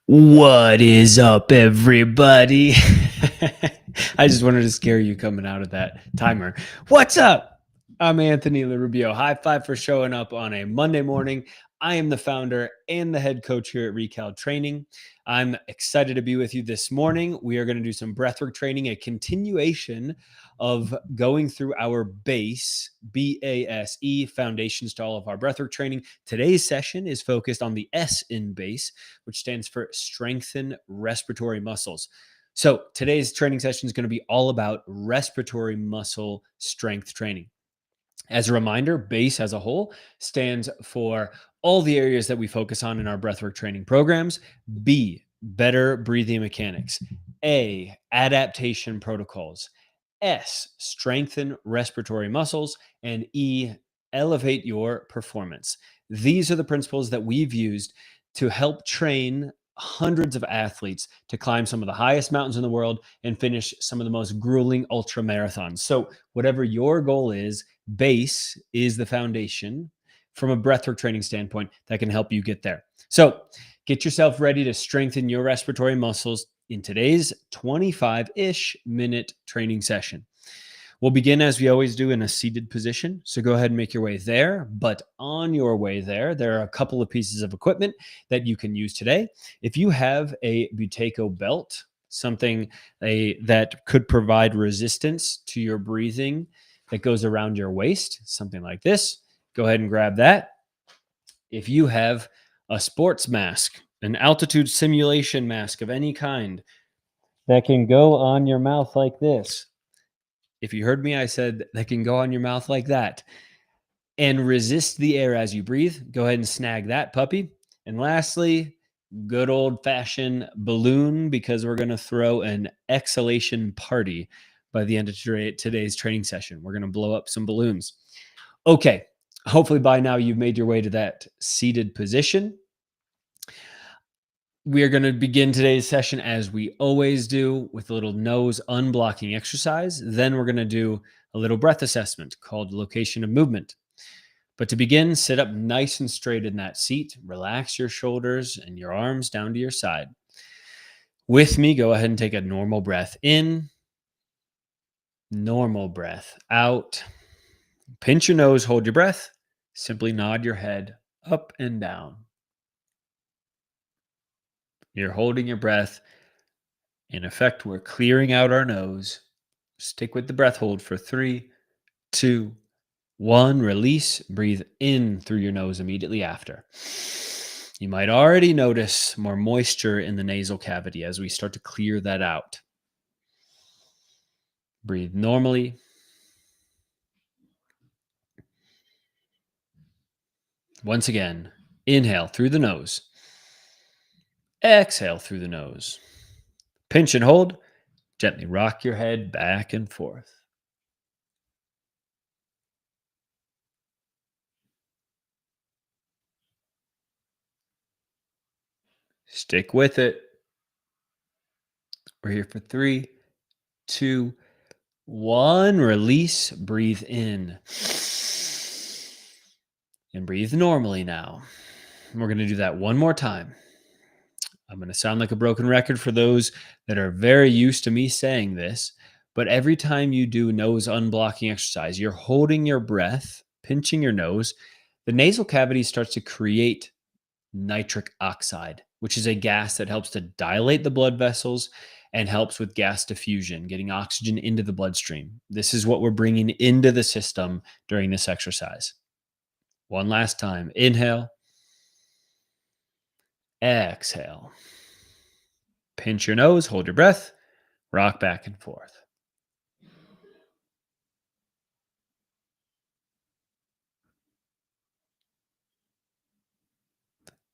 What is up, everybody? I just wanted to scare you coming out of that timer. What's up? I'm Anthony LaRubio. High five for showing up on a Monday morning. I am the founder and the head coach here at Recal Training. I'm excited to be with you this morning. We are going to do some breathwork training, a continuation of going through our BASE foundations to all of our breathwork training. Today's session is focused on the S in BASE, which stands for strengthen respiratory muscles. So today's training session is going to be all about respiratory muscle strength training. As a reminder, BASE as a whole stands for all the areas that we focus on in our breathwork training programs. B, better breathing mechanics. A, adaptation protocols. S, strengthen respiratory muscles. And E, elevate your performance. These are the principles that we've used to help train hundreds of athletes to climb some of the highest mountains in the world and finish some of the most grueling ultra marathons. So, whatever your goal is, BASE is the foundation from a breathwork training standpoint that can help you get there. So, get yourself ready to strengthen your respiratory muscles in today's 25-ish minute training session. We'll begin as we always do in a seated position. So go ahead and make your way there. But on your way there, there are a couple of pieces of equipment that you can use today. If you have a Buteyko Belt, something that could provide resistance to your breathing that goes around your waist, something like this, go ahead and grab that. If you have a sports mask, an altitude simulation mask of any kind that can go on your mouth like this. If you heard me, I said that can go on your mouth like that and resist the air as you breathe. Go ahead and snag that puppy. And lastly, good old fashioned balloon, because we're going to throw an exhalation party by the end of today's training session. We're going to blow up some balloons. Okay. Hopefully by now you've made your way to that seated position. We are going to begin today's session as we always do with a little nose unblocking exercise. Then we're going to do a little breath assessment called location of movement. But to begin, sit up nice and straight in that seat. Relax your shoulders and your arms down to your side. With me, go ahead and take a normal breath in, normal breath out. Pinch your nose, hold your breath. Simply nod your head up and down. You're holding your breath. In effect, we're clearing out our nose. Stick with the breath hold for 3, 2, 1. Release. Breathe in through your nose immediately after. You might already notice more moisture in the nasal cavity as we start to clear that out. Breathe normally. Once again, inhale through the nose. Exhale through the nose. Pinch and hold. Gently rock your head back and forth. Stick with it. We're here for 3, 2, 1. Release. Breathe in. And breathe normally now. We're going to do that one more time. I'm going to sound like a broken record for those that are very used to me saying this, but every time you do nose unblocking exercise, you're holding your breath, pinching your nose, the nasal cavity starts to create nitric oxide, which is a gas that helps to dilate the blood vessels and helps with gas diffusion, getting oxygen into the bloodstream. This is what we're bringing into the system during this exercise. One last time. Inhale. Exhale. Pinch your nose, hold your breath, rock back and forth.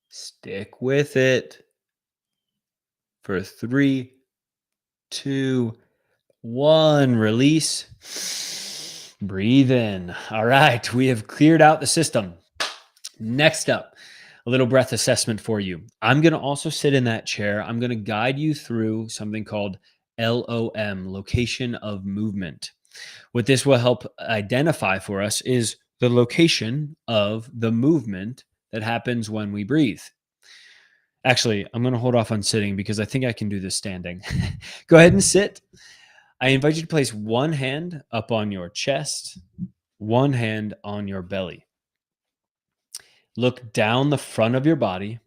Stick with it for 3, 2, 1. Release. Breathe in. All right, we have cleared out the system. Next up, a little breath assessment for you. I'm going to also sit in that chair. I'm going to guide you through something called LOM, location of movement. What this will help identify for us is the location of the movement that happens when we breathe. Actually, I'm going to hold off on sitting because I think I can do this standing. Go ahead and sit. I invite you to place one hand up on your chest, one hand on your belly. Look down the front of your body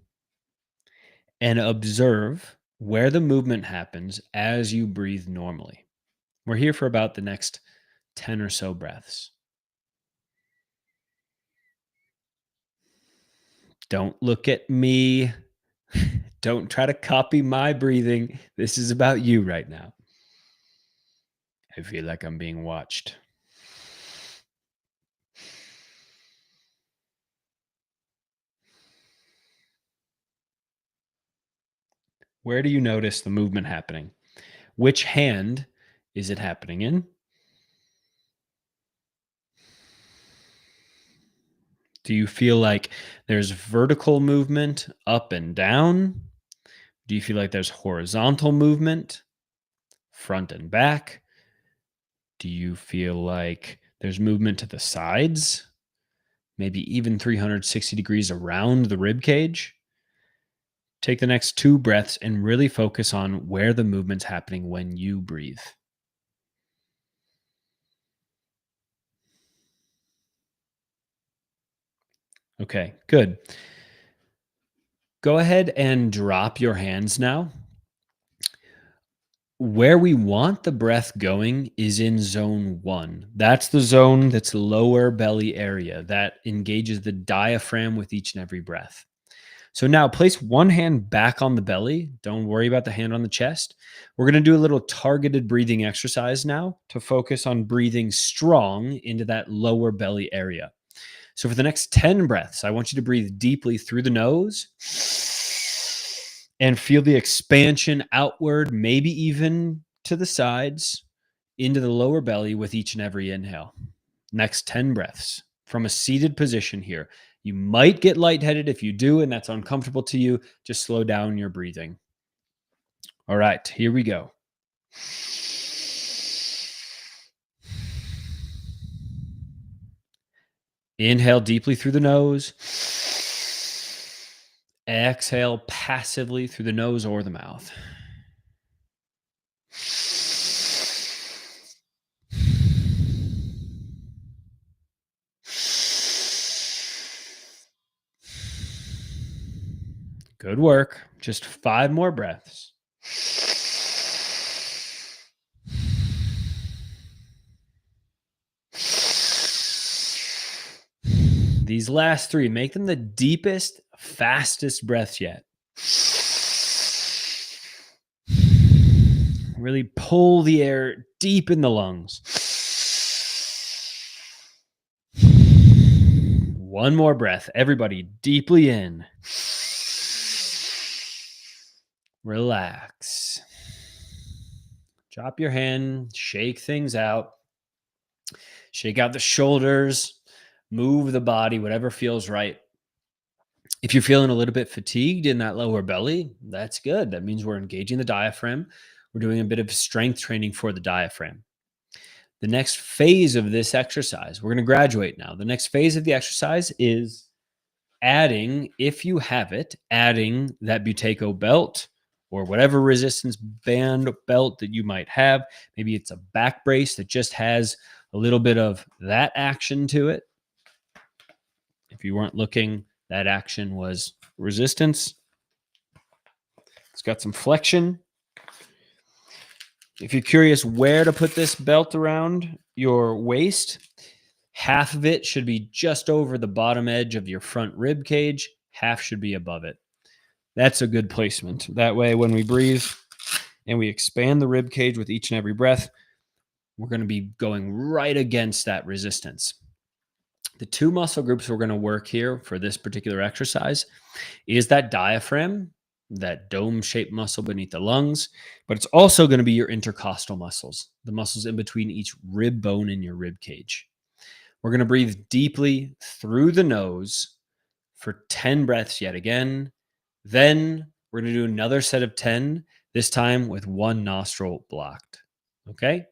and observe where the movement happens as you breathe normally. We're here for about the next 10 or so breaths. Don't look at me. Don't try to copy my breathing. This is about you right now. I feel like I'm being watched. Where do you notice the movement happening? Which hand is it happening in? Do you feel like there's vertical movement up and down? Do you feel like there's horizontal movement, front and back? Do you feel like there's movement to the sides? Maybe even 360 degrees around the rib cage? Take the next 2 breaths and really focus on where the movement's happening when you breathe. Okay, good. Go ahead and drop your hands now. Where we want the breath going is in zone 1. That's the zone that's lower belly area that engages the diaphragm with each and every breath. So now place one hand back on the belly. Don't worry about the hand on the chest. We're going to do a little targeted breathing exercise now to focus on breathing strong into that lower belly area. So for the next 10 breaths, I want you to breathe deeply through the nose and feel the expansion outward, maybe even to the sides, into the lower belly with each and every inhale. Next 10 breaths from a seated position here. You might get lightheaded. If you do, and that's uncomfortable to you, just slow down your breathing. All right, here we go. Inhale deeply through the nose. Exhale passively through the nose or the mouth. Good work. Just 5 more breaths. These last 3, make them the deepest, fastest breaths yet. Really pull the air deep in the lungs. One more breath. Everybody, deeply in. Relax. Drop your hand, shake things out. Shake out the shoulders, move the body, whatever feels right. If you're feeling a little bit fatigued in that lower belly, that's good. That means we're engaging the diaphragm. We're doing a bit of strength training for the diaphragm. The next phase of this exercise, we're going to graduate now. The next phase of the exercise is adding, if you have it, adding that Buteyko belt or whatever resistance band belt that you might have. Maybe it's a back brace that just has a little bit of that action to it. If you weren't looking, that action was resistance. It's got some flexion. If you're curious where to put this belt around your waist, half of it should be just over the bottom edge of your front rib cage. Half should be above it. That's a good placement. That way, when we breathe and we expand the rib cage with each and every breath, we're going to be going right against that resistance. The 2 muscle groups we're going to work here for this particular exercise is that diaphragm, that dome-shaped muscle beneath the lungs, but it's also going to be your intercostal muscles, the muscles in between each rib bone in your rib cage. We're going to breathe deeply through the nose for 10 breaths yet again. Then we're going to do another set of 10, this time with 1 nostril blocked. Okay?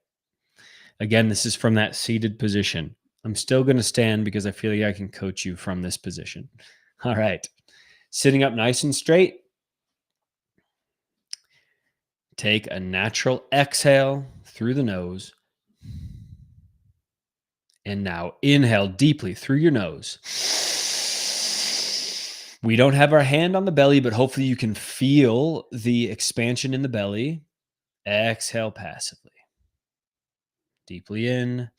Again, this is from that seated position. I'm still going to stand because I feel like I can coach you from this position. All right. Sitting up nice and straight. Take a natural exhale through the nose. And now inhale deeply through your nose. We don't have our hand on the belly, but hopefully you can feel the expansion in the belly. Exhale passively. Deeply in.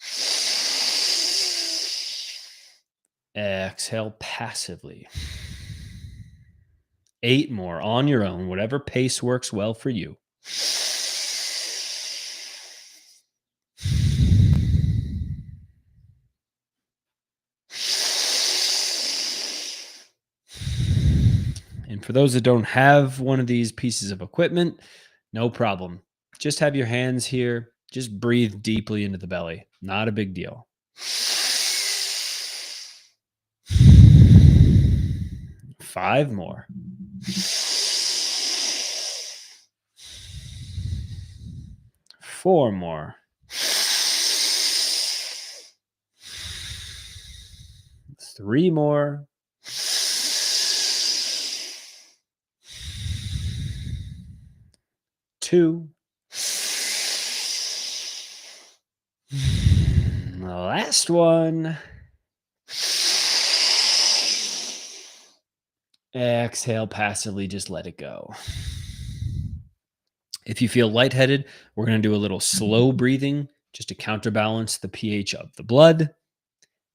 Exhale passively. 8 more on your own, whatever pace works well for you. And for those that don't have one of these pieces of equipment, no problem. Just have your hands here. Just breathe deeply into the belly. Not a big deal. 5 more. 4 more. 3 more. 2. The last one. Exhale passively, just let it go. If you feel lightheaded, we're going to do a little slow breathing just to counterbalance the pH of the blood.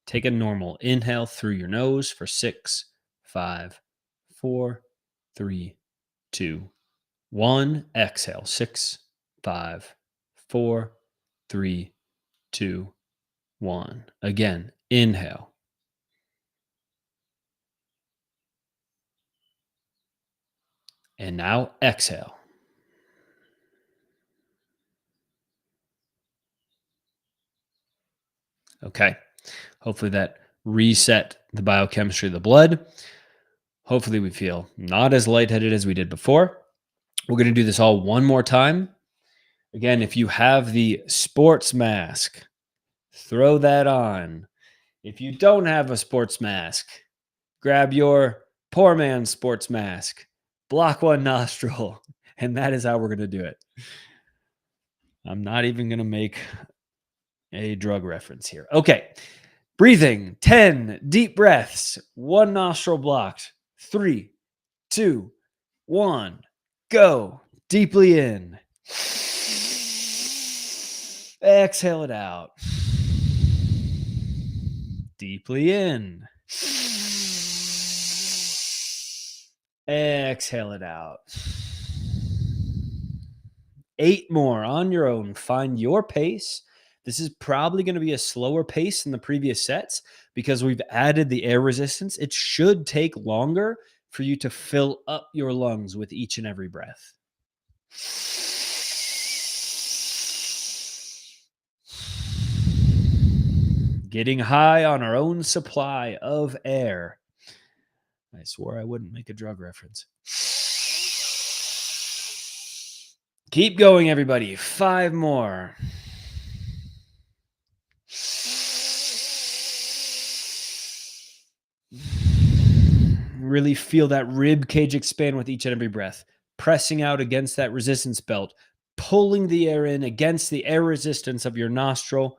Take a normal inhale through your nose for 6, 5, 4, 3, 2, 1. Exhale. 6, 5, 4, 3, 2, 1. Again, inhale. And now exhale. Okay. Hopefully that reset the biochemistry of the blood. Hopefully we feel not as lightheaded as we did before. We're going to do this all one more time. Again, if you have the SportsMask, throw that on. If you don't have a SportsMask, grab your poor man's SportsMask, block one nostril, and that is how we're going to do it. I'm not even going to make a drug reference here. Okay. Breathing, 10 deep breaths, one nostril blocked. 3, 2, 1, go. Deeply in. Exhale it out. Deeply in. Exhale it out. 8 more on your own. Find your pace. This is probably going to be a slower pace than the previous sets because we've added the air resistance. It should take longer for you to fill up your lungs with each and every breath. Getting high on our own supply of air. I swore I wouldn't make a drug reference. Keep going, everybody. 5 more. Really feel that rib cage expand with each and every breath, pressing out against that resistance belt, pulling the air in against the air resistance of your nostril.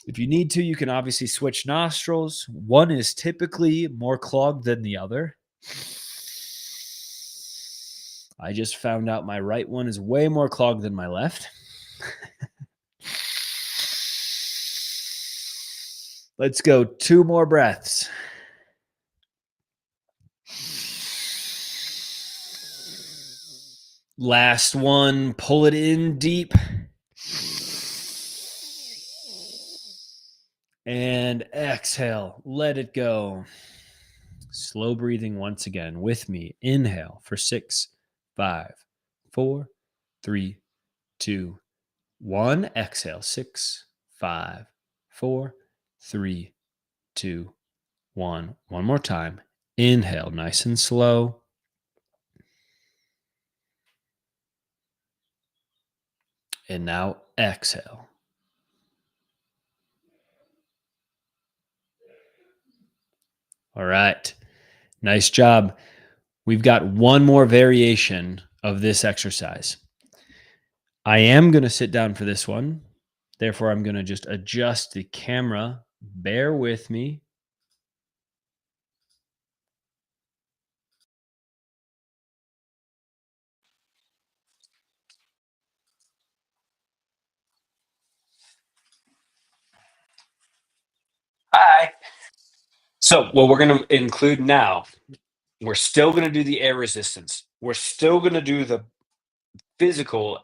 If you need to, you can obviously switch nostrils. One is typically more clogged than the other. I just found out my right one is way more clogged than my left. Let's go. 2 more breaths. Last one. Pull it in deep. And exhale. Let it go. Slow breathing once again with me. Inhale for 6, 5, 4, 3, 2, 1. Exhale. 6, 5, 4, 3, 2, 1. One more time. Inhale, nice and slow. And now exhale. All right. Nice job. We've got one more variation of this exercise. I am going to sit down for this one. Therefore, I'm going to just adjust the camera. Bear with me. Hi. So, what we're going to include now, we're still going to do the air resistance. We're still going to do the physical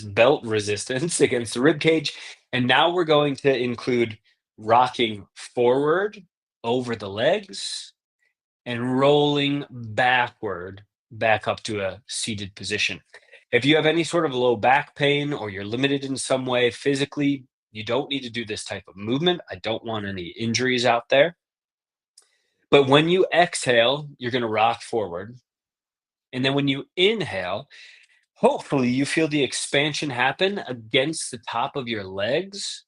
belt resistance against the rib cage. And now we're going to include rocking forward over the legs and rolling backward back up to a seated position. If you have any sort of low back pain or you're limited in some way physically, you don't need to do this type of movement. I don't want any injuries out there. But when you exhale, you're going to rock forward. And then when you inhale, hopefully you feel the expansion happen against the top of your legs,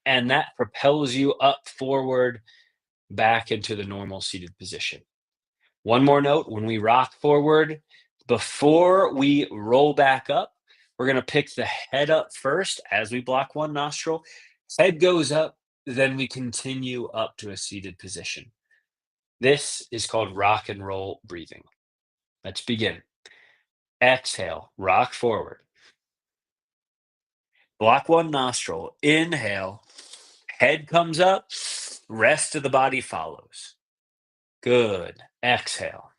and that propels you up forward back into the normal seated position. One more note, when we rock forward, before we roll back up, we're going to pick the head up first as we block one nostril. Head goes up, then we continue up to a seated position. This is called rock and roll breathing. Let's begin. Exhale, rock forward. Block one nostril. Inhale. Head comes up. Rest of the body follows. Good. Exhale.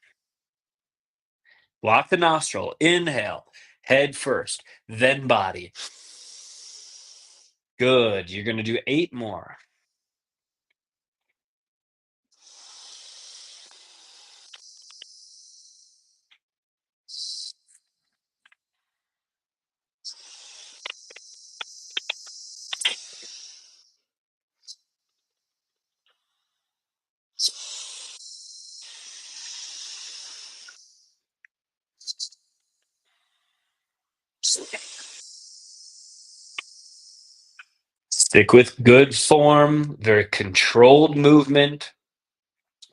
Block the nostril. Inhale. Head first, then body. Good. You're going to do 8 more. Stick with good form, very controlled movement.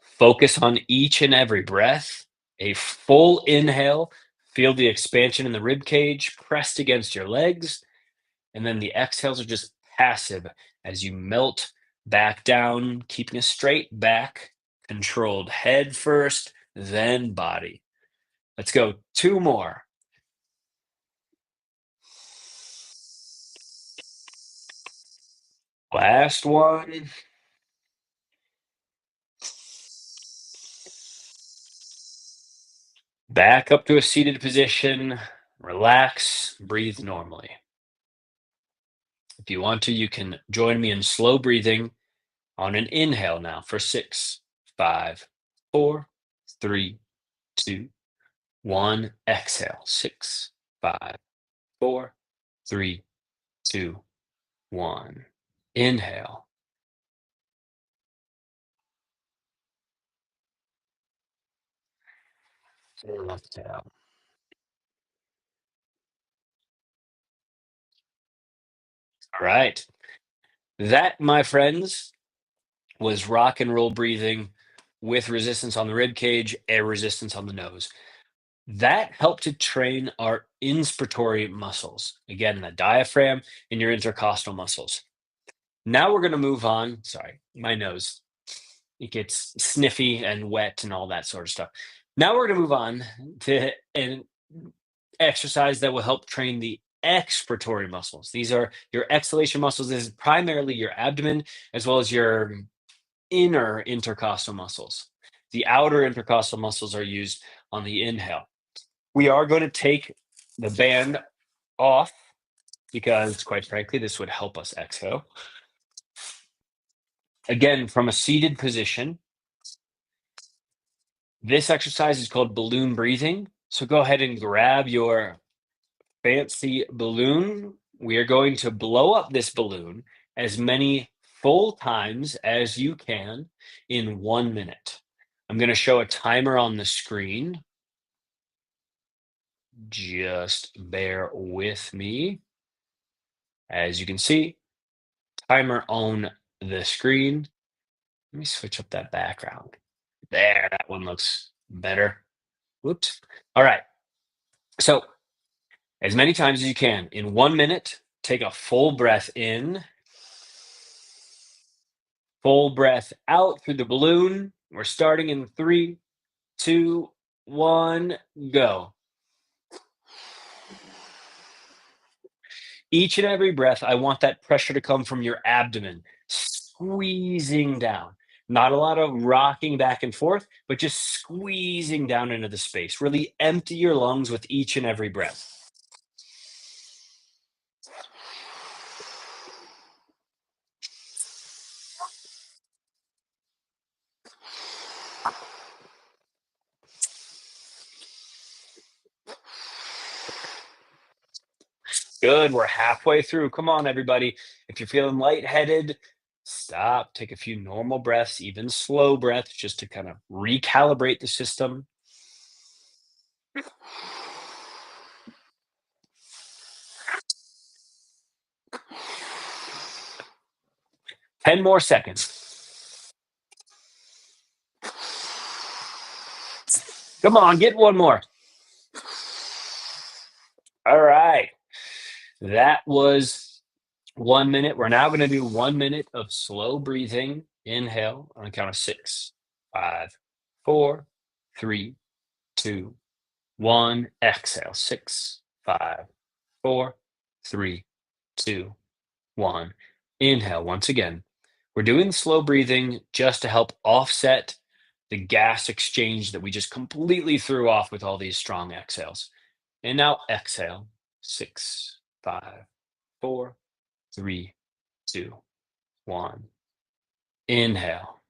Focus on each and every breath. A full inhale. Feel the expansion in the rib cage pressed against your legs. And then the exhales are just passive as you melt back down, keeping a straight back, controlled head first, then body. Let's go. 2 more. Last one. Back up to a seated position. Relax, breathe normally. If you want to, you can join me in slow breathing on an inhale now for 6, 5, 4, 3, 2, 1. Exhale. 6, 5, 4, 3, 2, 1. Inhale. And exhale. All right. That, my friends, was rock and roll breathing with resistance on the rib cage, air resistance on the nose. That helped to train our inspiratory muscles. Again, the diaphragm and your intercostal muscles. Now we're going to move on. Sorry, my nose. It gets sniffy and wet and all that sort of stuff. Now we're going to move on to an exercise that will help train the expiratory muscles. These are your exhalation muscles. This is primarily your abdomen as well as your inner intercostal muscles. The outer intercostal muscles are used on the inhale. We are going to take the band off because, quite frankly, this would help us exhale. Again, from a seated position, this exercise is called balloon breathing. So go ahead and grab your fancy balloon. We are going to blow up this balloon as many full times as you can in 1 minute. I'm going to show a timer on the screen. Just bear with me. As you can see, timer on the screen. Let me switch up that background. There, that one looks better. Whoops. All right. So, as many times as you can in 1 minute, take a full breath in, full breath out through the balloon. We're starting in three, two, one, go. Each and every breath, I want that pressure to come from your abdomen, squeezing down. Not a lot of rocking back and forth, but just squeezing down into the space. Really empty your lungs with each and every breath. Good. We're halfway through. Come on, everybody. If you're feeling lightheaded, stop. Take a few normal breaths, even slow breaths, just to kind of recalibrate the system. 10 more seconds. Come on, get one more. All right. That was 1 minute. We're now going to do 1 minute of slow breathing. Inhale on a count of six, five, four, three, two, one. Exhale. Six, five, four, three, two, one. Inhale once again. We're doing slow breathing just to help offset the gas exchange that we just completely threw off with all these strong exhales. And now exhale. Six, five, four, three, two, one. Inhale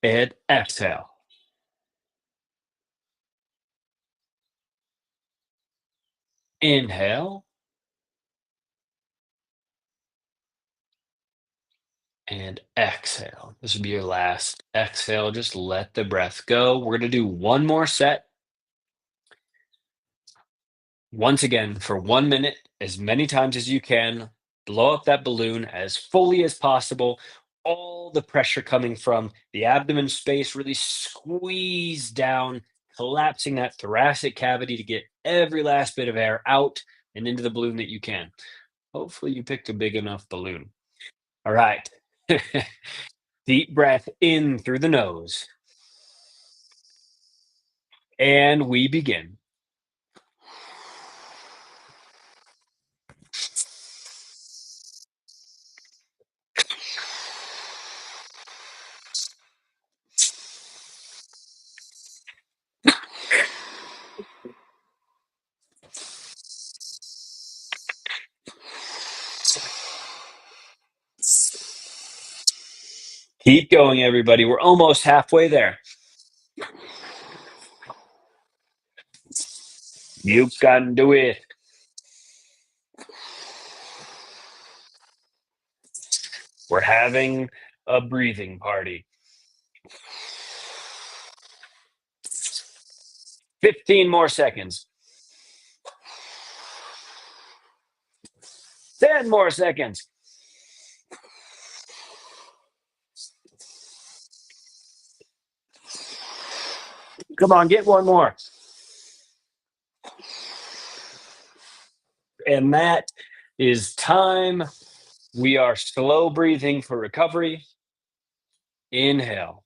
and exhale. Inhale and exhale. This will be your last exhale. Just let the breath go. We're going to do one more set. Once again, for 1 minute, as many times as you can, blow up that balloon as fully as possible. All the pressure coming from the abdomen space, really squeeze down, collapsing that thoracic cavity to get every last bit of air out and into the balloon that you can. Hopefully, you picked a big enough balloon. All right. Deep breath in through the nose. And we begin. Keep going, everybody. We're almost halfway there. You can do it. We're having a breathing party. 15 more seconds. 10 more seconds. Come on, get one more. And that is time. We are slow breathing for recovery. Inhale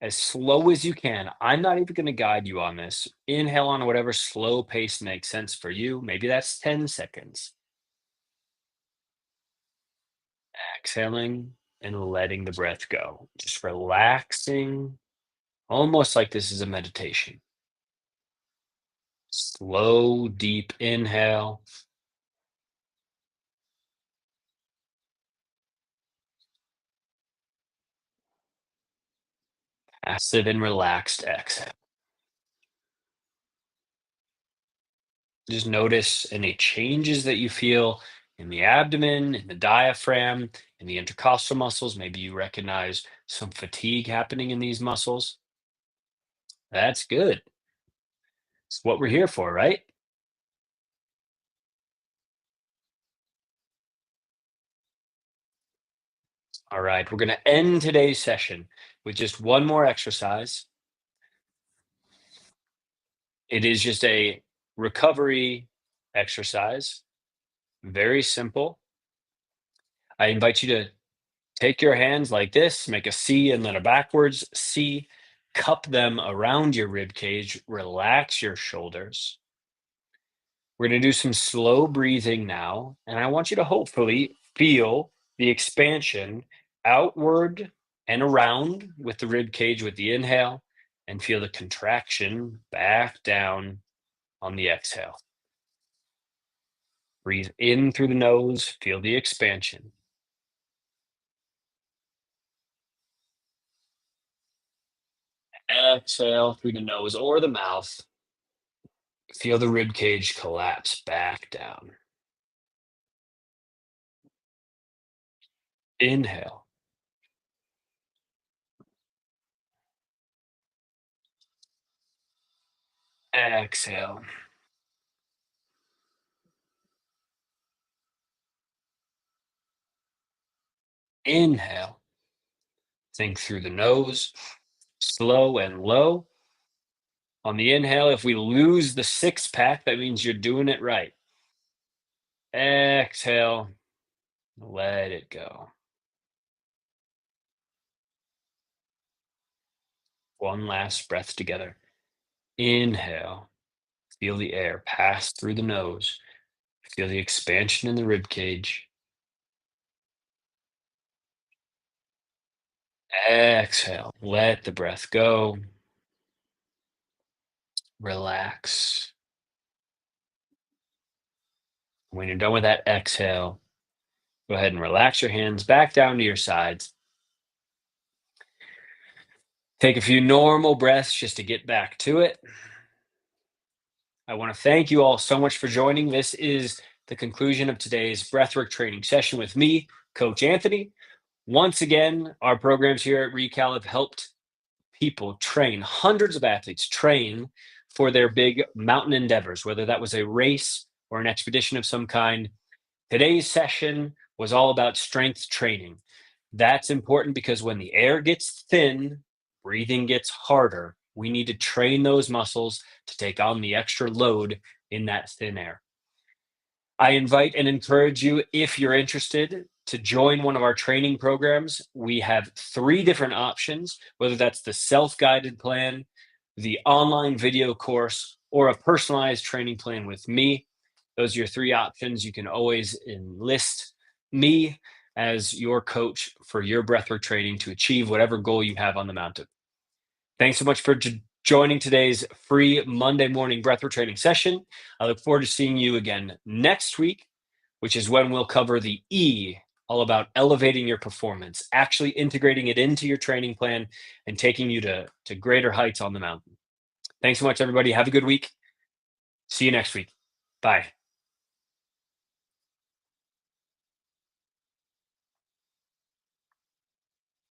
as slow as you can. I'm not even going to guide you on this. Inhale on whatever slow pace makes sense for you. Maybe that's 10 seconds. Exhaling and letting the breath go. Just relaxing, almost like this is a meditation. Slow, deep inhale. Passive and relaxed exhale. Just notice any changes that you feel in the abdomen, in the diaphragm, in the intercostal muscles. Maybe you recognize some fatigue happening in these muscles. That's good. It's what we're here for, right? All right, we're going to end today's session with just one more exercise. It is just a recovery exercise, very simple. I invite you to take your hands like this, make a C and then a backwards C, cup them around your rib cage, relax your shoulders. We're going to do some slow breathing now, and I want you to hopefully feel the expansion outward and around with the rib cage with the inhale, and feel the contraction back down on the exhale. Breathe in through the nose, feel the expansion. Exhale through the nose or the mouth. Feel the rib cage collapse back down. Inhale. Exhale. Inhale. Think through the nose, slow and low. On the inhale, if we lose the six pack, that means you're doing it right. Exhale, let it go. One last breath together. Inhale, feel the air pass through the nose. Feel the expansion in the rib cage. Exhale, let the breath go. Relax. When you're done with that exhale, go ahead and relax your hands back down to your sides. Take a few normal breaths just to get back to it. I want to thank you all so much for joining. This is the conclusion of today's breathwork training session with me, Coach Anthony. Once again, our programs here at Recal have helped people train, hundreds of athletes train for their big mountain endeavors, whether that was a race or an expedition of some kind. Today's session was all about strength training. That's important because when the air gets thin, breathing gets harder. We need to train those muscles to take on the extra load in that thin air. I invite and encourage you, if you're interested, to join one of our training programs. We have three different options, whether that's the self-guided plan, the online video course, or a personalized training plan with me. Those are your three options. You can always enlist me as your coach for your breathwork training to achieve whatever goal you have on the mountain. Thanks so much for joining today's free Monday morning breathwork training session. I look forward to seeing you again next week, which is when we'll cover the E, all about elevating your performance, actually integrating it into your training plan and taking you to greater heights on the mountain. Thanks so much, everybody. Have a good week. See you next week. Bye.